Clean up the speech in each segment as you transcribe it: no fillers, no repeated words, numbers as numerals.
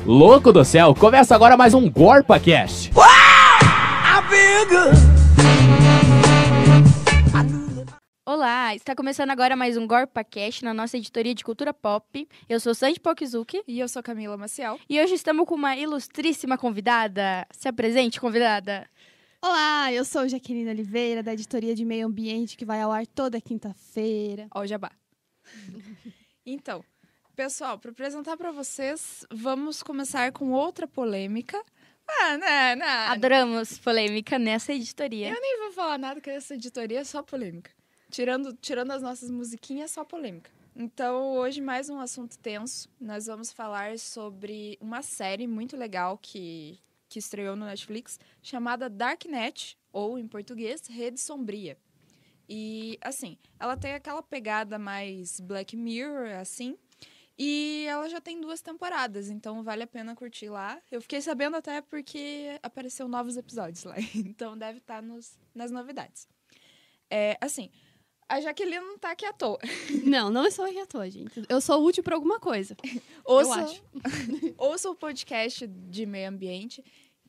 Louco do céu, começa agora mais um GorpaCast. Olá, está começando agora mais um GorpaCast na nossa editoria de cultura pop. Eu sou Sandy Pokizuki. E eu sou Camila Maciel. E hoje estamos com uma ilustríssima convidada. Se apresente, convidada. Olá, eu sou Jaqueline Oliveira, da editoria de Meio Ambiente, que vai ao ar toda quinta-feira. Ó o jabá. Então, pessoal, para apresentar para vocês, vamos começar com outra polêmica. Adoramos polêmica nessa editoria. Eu nem vou falar nada, que essa editoria é só polêmica. Tirando as nossas musiquinhas, é só polêmica. Então, hoje, mais um assunto tenso. Nós vamos falar sobre uma série muito legal que estreou no Netflix, chamada Darknet, ou, em português, Rede Sombria. E, assim, ela tem aquela pegada mais Black Mirror, assim, e ela já tem 2 temporadas, então vale a pena curtir lá. Eu fiquei sabendo até porque apareceu novos episódios lá, então deve estar nas novidades. Assim, a Jaqueline não tá aqui à toa. Não sou aqui à toa, gente. Eu sou útil pra alguma coisa. Ouça, eu acho. Ouça o podcast de meio ambiente.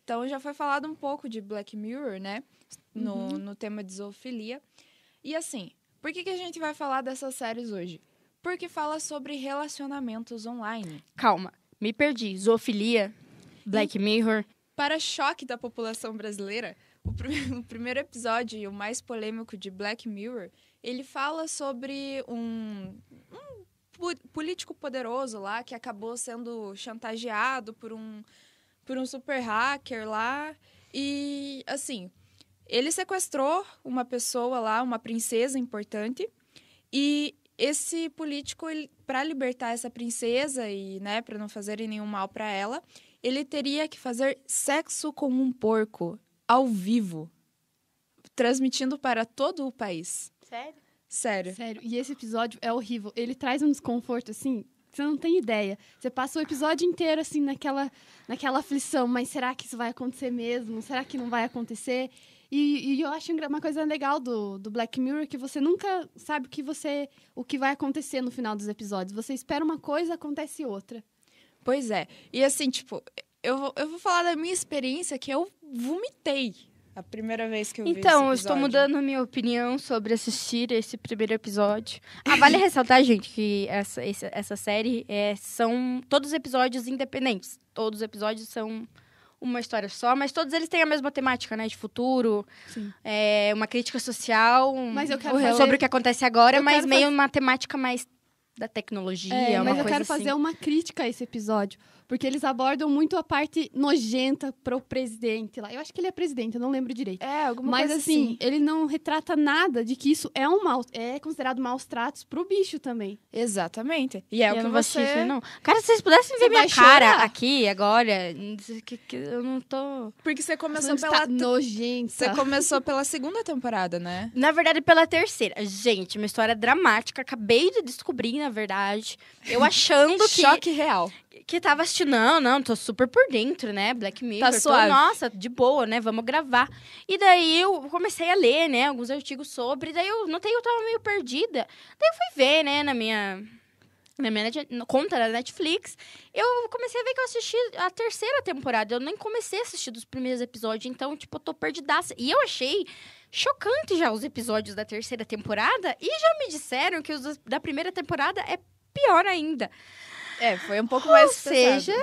Então, já foi falado um pouco de Black Mirror, né? No tema de zoofilia. E assim, por que a gente vai falar dessas séries hoje? Porque fala sobre relacionamentos online. Calma, me perdi. Zoofilia, Black Mirror. Para choque da população brasileira, o primeiro episódio, e o mais polêmico de Black Mirror, ele fala sobre um político poderoso lá que acabou sendo chantageado por um super hacker lá. E, assim, ele sequestrou uma pessoa lá, uma princesa importante, e esse político, para libertar essa princesa e, né, para não fazerem nenhum mal para ela, ele teria que fazer sexo com um porco ao vivo, transmitindo para todo o país. Sério? Sério. E esse episódio é horrível. Ele traz um desconforto, assim, você não tem ideia. Você passa o episódio inteiro, assim, naquela aflição. Mas será que isso vai acontecer mesmo? Será que não vai acontecer? E eu acho uma coisa legal do Black Mirror, que você nunca sabe o que vai acontecer no final dos episódios. Você espera uma coisa, acontece outra. Pois é. E assim, tipo, eu vou falar da minha experiência, que eu vomitei a primeira vez que eu vi esse Então, eu episódio. estou mudando minha opinião sobre assistir esse primeiro episódio. Vale ressaltar, gente, que essa série são todos episódios independentes. Todos os episódios são uma história só, mas todos eles têm a mesma temática, né? De futuro, uma crítica social, Mas eu quero sobre o que acontece agora, mas quero meio uma temática mais da tecnologia, uma mas eu coisa quero assim. fazer uma crítica a esse episódio, porque eles abordam muito a parte nojenta pro presidente lá. Eu acho que ele é presidente, eu não lembro direito. Alguma Mas coisa assim, ele não retrata nada de que isso é considerado maus tratos pro bicho também. Exatamente. E é o Eu que não vou assistir você... isso, não. Cara, se vocês pudessem ver Você minha vai cara chorar. aqui agora, que eu não tô... Porque você começou Você está nojenta. Você começou pela 2ª temporada, né? Na verdade, pela 3ª. Gente, uma história dramática. Acabei de descobrir, na verdade. Eu achando Choque real. que tava assistindo. Não, tô super por dentro, né? Black Mirror. Tá suave. Nossa, de boa, né? Vamos gravar. E daí eu comecei a ler, né? Alguns artigos sobre. Daí eu notei que eu tava meio perdida. Daí eu fui ver, né? Na minha conta da Netflix. Eu comecei a ver que eu assisti a 3ª temporada. Eu nem comecei a assistir dos primeiros episódios. Então, tipo, eu tô perdidaça. E eu achei chocante já os episódios da 3ª temporada. E já me disseram que os da 1ª temporada é pior ainda. Foi um pouco mais pesado. Seja,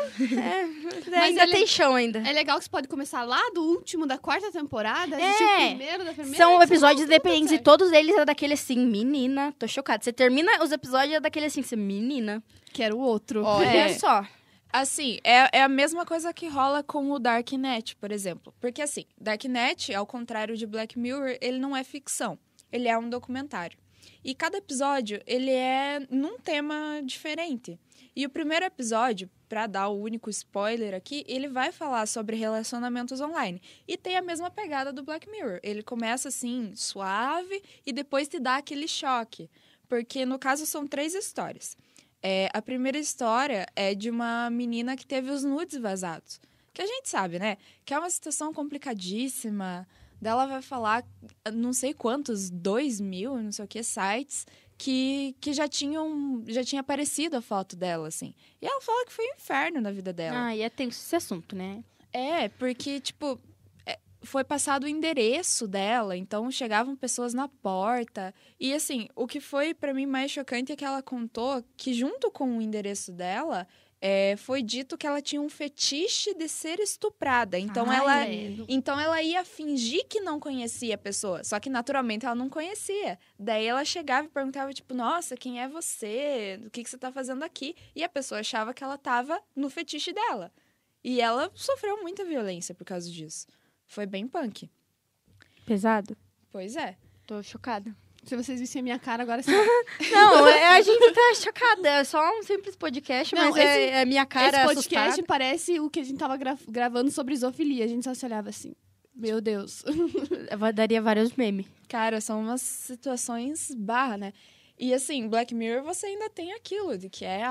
Mas ainda tem chão ainda. É legal que você pode começar lá do último da 4ª temporada, assistir o primeiro da primeira. São e episódios você vai independentes e todos eles é daquele assim, menina, tô chocada. Você termina os episódios é daquele assim, você, menina. Quero o outro. Olha só. Assim, é a mesma coisa que rola com o Darknet, por exemplo. Porque, assim, Darknet, ao contrário de Black Mirror, ele não é ficção. Ele é um documentário. E cada episódio, ele é num tema diferente. E o primeiro episódio, pra dar o único spoiler aqui, ele vai falar sobre relacionamentos online. E tem a mesma pegada do Black Mirror. Ele começa, assim, suave e depois te dá aquele choque. Porque, no caso, são 3 histórias. A primeira história é de uma menina que teve os nudes vazados. Que a gente sabe, né? Que é uma situação complicadíssima. Dela vai falar, não sei quantos, 2.000, não sei o que, sites que já tinha aparecido a foto dela, assim. E ela fala que foi um inferno na vida dela. Ah, e é tenso esse assunto, né? Porque, tipo, foi passado o endereço dela, então chegavam pessoas na porta. E, assim, o que foi pra mim mais chocante é que ela contou que, junto com o endereço dela, foi dito que ela tinha um fetiche de ser estuprada. Então, então ela ia fingir que não conhecia a pessoa. Só que, naturalmente, ela não conhecia. Daí ela chegava e perguntava, tipo, nossa, quem é você? O que você tá fazendo aqui? E a pessoa achava que ela tava no fetiche dela. E ela sofreu muita violência por causa disso. Foi bem punk. Pesado? Pois é. Tô chocada. Se vocês vissem a minha cara, agora sim. Não, a gente tá chocada. É só um simples podcast, Não, mas é minha cara Esse podcast assustada. parece o que a gente tava gravando sobre zoofilia. A gente só se olhava assim. Meu Deus. Eu daria vários memes. Cara, são umas situações barra, né? E, assim, Black Mirror, você ainda tem aquilo de que é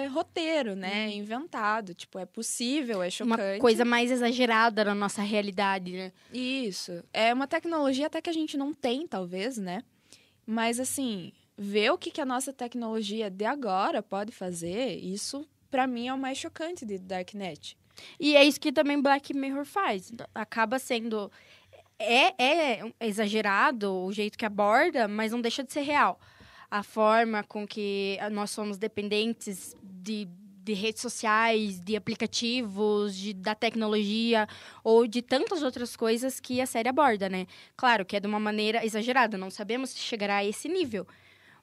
roteiro, né? É inventado. Tipo, é possível, é chocante. Uma coisa mais exagerada na nossa realidade, né? Isso. É uma tecnologia até que a gente não tem, talvez, né? Mas, assim, ver o que a nossa tecnologia de agora pode fazer, isso, pra mim, é o mais chocante de Darknet. E é isso que também Black Mirror faz. Acaba sendo... É exagerado o jeito que aborda, mas não deixa de ser real. A forma com que nós somos dependentes de redes sociais, de aplicativos, da tecnologia ou de tantas outras coisas que a série aborda, né? Claro que é de uma maneira exagerada, não sabemos se chegará a esse nível,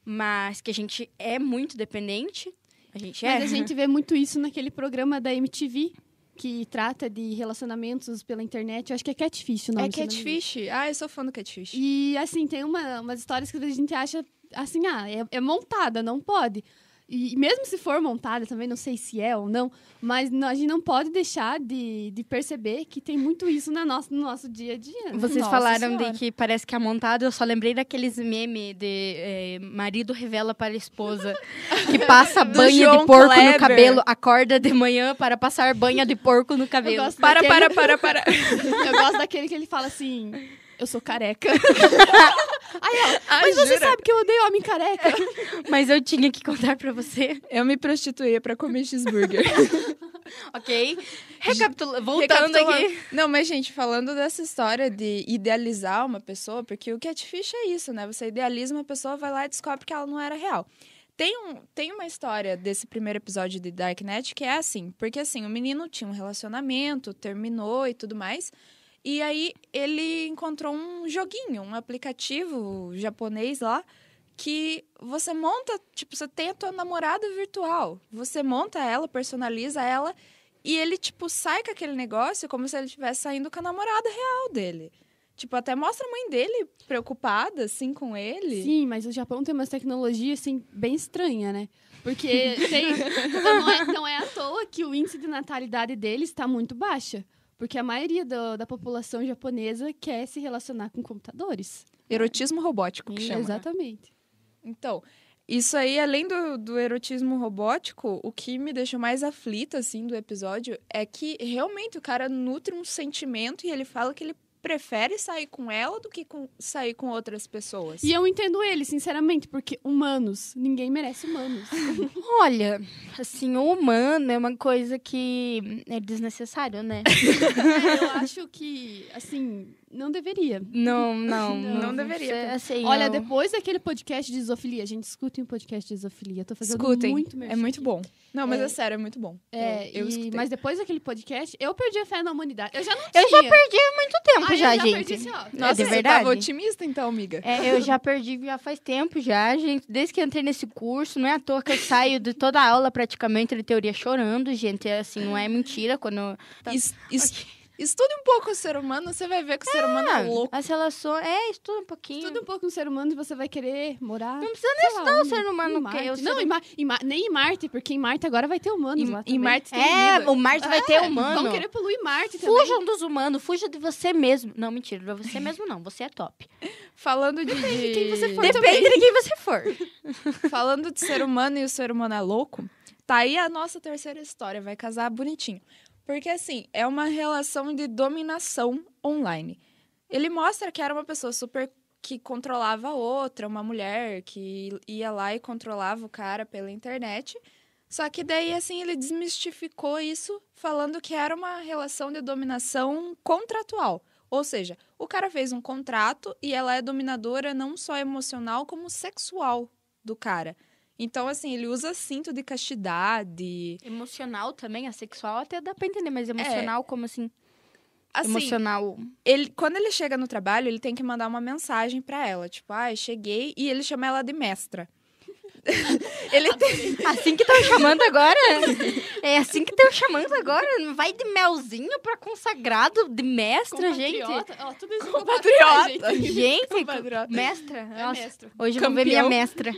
mas que a gente é muito dependente, Mas a gente vê muito isso naquele programa da MTV, que trata de relacionamentos pela internet. Eu acho que é Catfish o nome. É Catfish? Eu sou fã do Catfish. E, assim, tem umas histórias que a gente acha, assim, é montada, não pode. E mesmo se for montada, também não sei se é ou não, mas a gente não pode deixar de perceber que tem muito isso no nosso dia a dia. Né? Vocês Nossa falaram Senhora. de que parece que é montado, eu só lembrei daqueles memes de marido revela para a esposa que passa banha João de porco Kleber. no cabelo, acorda de manhã para passar banha de porco no cabelo. Eu gosto Para. Eu gosto daquele que ele fala assim... Eu sou careca. Aí ela, mas você jura? sabe que eu odeio homem careca. Mas eu tinha que contar pra você. Eu me prostituía pra comer cheeseburger. Ok? Voltando aqui. Não, mas, gente, falando dessa história de idealizar uma pessoa, porque o Catfish é isso, né? Você idealiza uma pessoa, vai lá e descobre que ela não era real. Tem uma história desse primeiro episódio de Darknet que é assim, porque assim, o menino tinha um relacionamento, terminou e tudo mais, e aí ele encontrou um joguinho, um aplicativo japonês lá, que você monta, tipo, você tem a tua namorada virtual. Você monta ela, personaliza ela, e ele, tipo, sai com aquele negócio como se ele estivesse saindo com a namorada real dele. Tipo, até mostra a mãe dele preocupada, assim, com ele. Sim, mas o Japão tem umas tecnologias, assim, bem estranhas, né? Porque não é à toa que o índice de natalidade deles está muito baixa. Porque a maioria da população japonesa quer se relacionar com computadores. Erotismo robótico, que chama. Exatamente. Então, isso aí, além do erotismo robótico, o que me deixou mais aflita, assim, do episódio é que, realmente, o cara nutre um sentimento e ele fala que ele prefere sair com ela do que sair com outras pessoas. E eu entendo ele, sinceramente, porque humanos, ninguém merece humanos. Olha, assim, o humano é uma coisa que é desnecessário, né? Eu acho que, assim, não deveria. Não deveria. Assim, Olha, depois daquele podcast de zoofilia, a gente escuta um podcast de zoofilia. Eu tô fazendo Escutem, muito merchan é muito aqui. bom. Não, mas é sério, é muito bom. Eu escutei. Mas depois daquele podcast, eu perdi a fé na humanidade. Eu já não Eu já tinha. perdi há muito tempo eu já, perdi gente. assim, ó. Nossa, de você verdade? tava otimista, então, amiga. Eu já perdi já faz tempo já, gente. Desde que entrei nesse curso, não é à toa que eu saio de toda a aula praticamente de teoria chorando, gente. Assim, não é mentira quando... Estude um pouco o ser humano, você vai ver que o ser humano é louco. As relações... estuda um pouquinho. Estuda um pouco no ser humano e você vai querer morar. Não precisa nem estudar o ser humano, em porque Marte. eu Não, nem em Marte, porque em Marte agora vai ter humanos lá Em também. Marte tem vida. o Marte vai ter humano. Vão querer poluir Marte também. Fujam dos humanos, fuja de você mesmo. Não, mentira, não é você mesmo não, você é top. Falando de quem você for. Depende de quem você for. Falando de ser humano e o ser humano é louco, tá aí a nossa terceira história, vai casar bonitinho. Porque, assim, é uma relação de dominação online. Ele mostra que era uma pessoa super que controlava a outra, uma mulher que ia lá e controlava o cara pela internet. Só que daí, assim, ele desmistificou isso, falando que era uma relação de dominação contratual. Ou seja, o cara fez um contrato e ela é dominadora não só emocional, como sexual do cara. Então, assim, ele usa cinto de castidade. Emocional também, assexual até dá pra entender, mas emocional, como assim? Assim, Emocional. quando ele chega no trabalho, ele tem que mandar uma mensagem pra ela. Tipo, cheguei. E ele chama ela de mestra. Ele tem... Assim que estão chamando agora? É assim que estão chamando agora? Não vai de melzinho pra consagrado de mestra, gente? Ó, tudo isso Compatriota. Gente, Compatriota. mestra? É Nossa, mestra. hoje eu vou ver minha Campeão. mestra.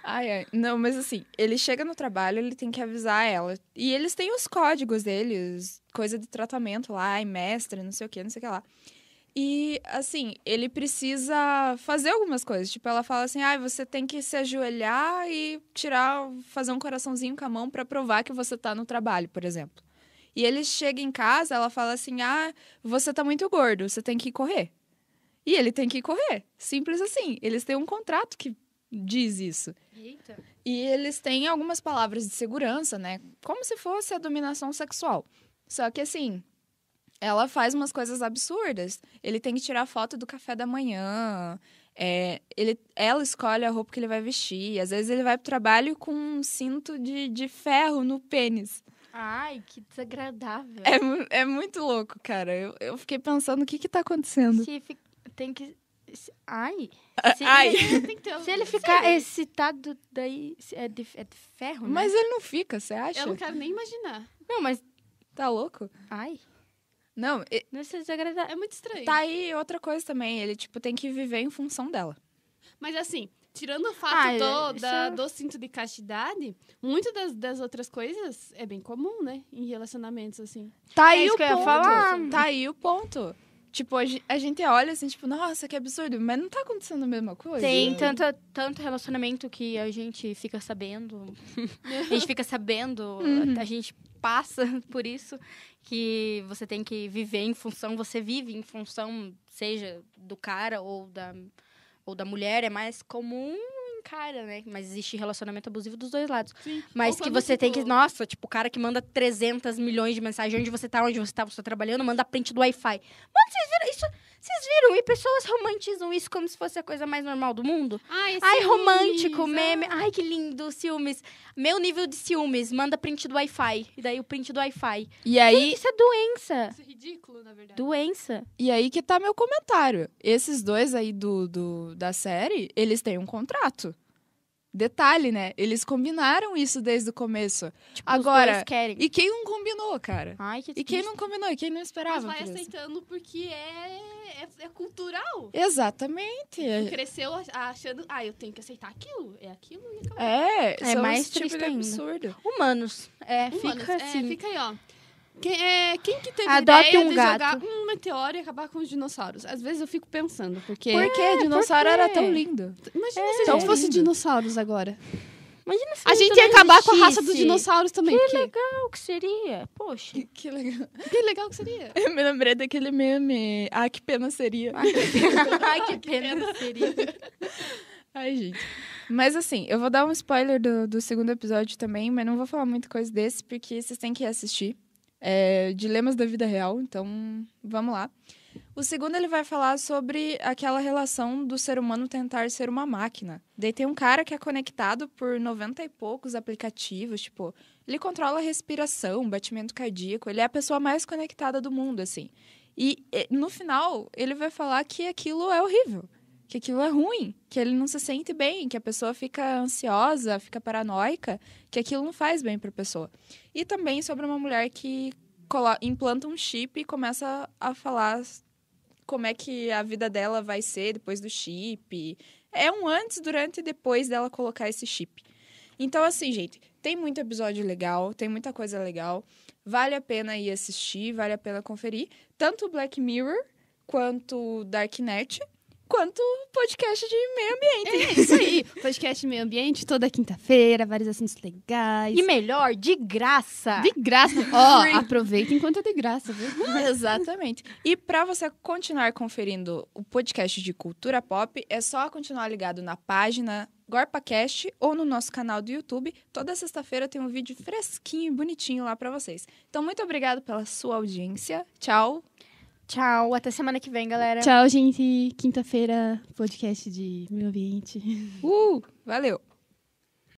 Ai. Não, mas assim, ele chega no trabalho, ele tem que avisar ela. E eles têm os códigos deles, coisa de tratamento lá, mestre, não sei o que lá. E, assim, ele precisa fazer algumas coisas. Tipo, ela fala assim, você tem que se ajoelhar e fazer um coraçãozinho com a mão pra provar que você tá no trabalho, por exemplo. E ele chega em casa, ela fala assim, você tá muito gordo, você tem que correr. E ele tem que correr. Simples assim. Eles têm um contrato que diz isso. Eita. E eles têm algumas palavras de segurança, né? Como se fosse a dominação sexual. Só que, assim, ela faz umas coisas absurdas. Ele tem que tirar foto do café da manhã. Ela escolhe a roupa que ele vai vestir. Às vezes ele vai pro trabalho com um cinto de ferro no pênis. Ai, que desagradável. É muito louco, cara. Eu fiquei pensando, o que tá acontecendo? Tem que... Ai. Tem que ter Se ele ficar excitado, daí é de ferro, né? Mas ele não fica, você acha? Eu não quero nem imaginar. Não, mas... Tá louco? Ai. Não, Não é desagradável. É muito estranho. tá aí outra coisa também. Ele, tipo, tem que viver em função dela. Mas assim, tirando o fato isso- do cinto de castidade, muitas das outras coisas é bem comum, né? Em relacionamentos, assim. Tá aí isso o que eu ia ponto. falar. Tá aí o ponto. Tipo, a gente olha assim, tipo, nossa, que absurdo. Mas não tá acontecendo a mesma coisa. Tem tanto relacionamento que a gente fica sabendo. A gente fica sabendo, a gente passa por isso, que você tem que viver em função, você vive em função, seja do cara ou da mulher, é mais comum em cara, né? Mas existe relacionamento abusivo dos dois lados. Sim. Mas Ou que quando, você tem tipo, que, nossa, tipo, o cara que manda 300 milhões de mensagens, onde você tá, você tá trabalhando, manda print do Wi-Fi. Mano, vocês viram isso? Vocês viram? E pessoas romantizam isso como se fosse a coisa mais normal do mundo? Ai, Ai, ciúmes, romântico, ah. meme. Ai, que lindo, ciúmes. Meu nível de ciúmes, manda print do Wi-Fi. E daí o print do Wi-Fi. E aí, Isso é doença. Isso é ridículo, na verdade. Doença. que tá meu comentário. Esses dois aí da série, eles têm um contrato. Detalhe, né? Eles combinaram isso desde o começo. Tipo, Agora, os dois querem. e quem não combinou, cara? Ai, que E quem não combinou? E quem não Mas esperava vai por isso? aceitando porque é cultural. Exatamente. Cresceu achando, eu tenho que aceitar aquilo. É aquilo e acabou. É São mais esse tipo triste de ainda. absurdo. Humanos. Humanos, Fica assim. fica aí, ó. Quem que teve Adote ideia um de gato. jogar um meteoro e acabar com os dinossauros? Às vezes eu fico pensando, porque... Por que? Dinossauro por quê? era tão lindo. Imagina se a tão gente fosse lindo. dinossauros agora. Imagina se A gente isso ia não acabar com a raça dos existisse. dinossauros também. Que porque- legal que seria. Poxa. Que legal. Que legal que seria. Eu me lembrei daquele meme. Que pena seria. Ai, que pena seria. Ai, gente. Mas assim, eu vou dar um spoiler do segundo episódio também, mas não vou falar muita coisa desse, porque vocês têm que assistir. Dilemas da vida real, então vamos lá. O segundo, ele vai falar sobre aquela relação do ser humano tentar ser uma máquina. Daí tem um cara que é conectado por 90 e poucos aplicativos, tipo, ele controla a respiração, batimento cardíaco, ele é a pessoa mais conectada do mundo, assim. E no final, ele vai falar que aquilo é horrível, que aquilo é ruim, que ele não se sente bem, que a pessoa fica ansiosa, fica paranoica, que aquilo não faz bem pra pessoa. E também sobre uma mulher que implanta um chip e começa a falar como é que a vida dela vai ser depois do chip. É um antes, durante e depois dela colocar esse chip. Então, assim, gente, tem muito episódio legal, tem muita coisa legal. Vale a pena ir assistir, vale a pena conferir. Tanto Black Mirror quanto Darknet. quanto podcast de meio ambiente. É isso aí. Podcast Meio Ambiente, toda quinta-feira, vários assuntos legais. E melhor, de graça. De graça. Ó, aproveita enquanto é de graça, viu? Exatamente. E para você continuar conferindo o podcast de cultura pop, é só continuar ligado na página GorpaCast ou no nosso canal do YouTube. Toda sexta-feira tem um vídeo fresquinho e bonitinho lá para vocês. Então, muito obrigada pela sua audiência. Tchau. Tchau, até semana que vem, galera. Tchau, gente. Quinta-feira, podcast de Meio Ambiente. Valeu.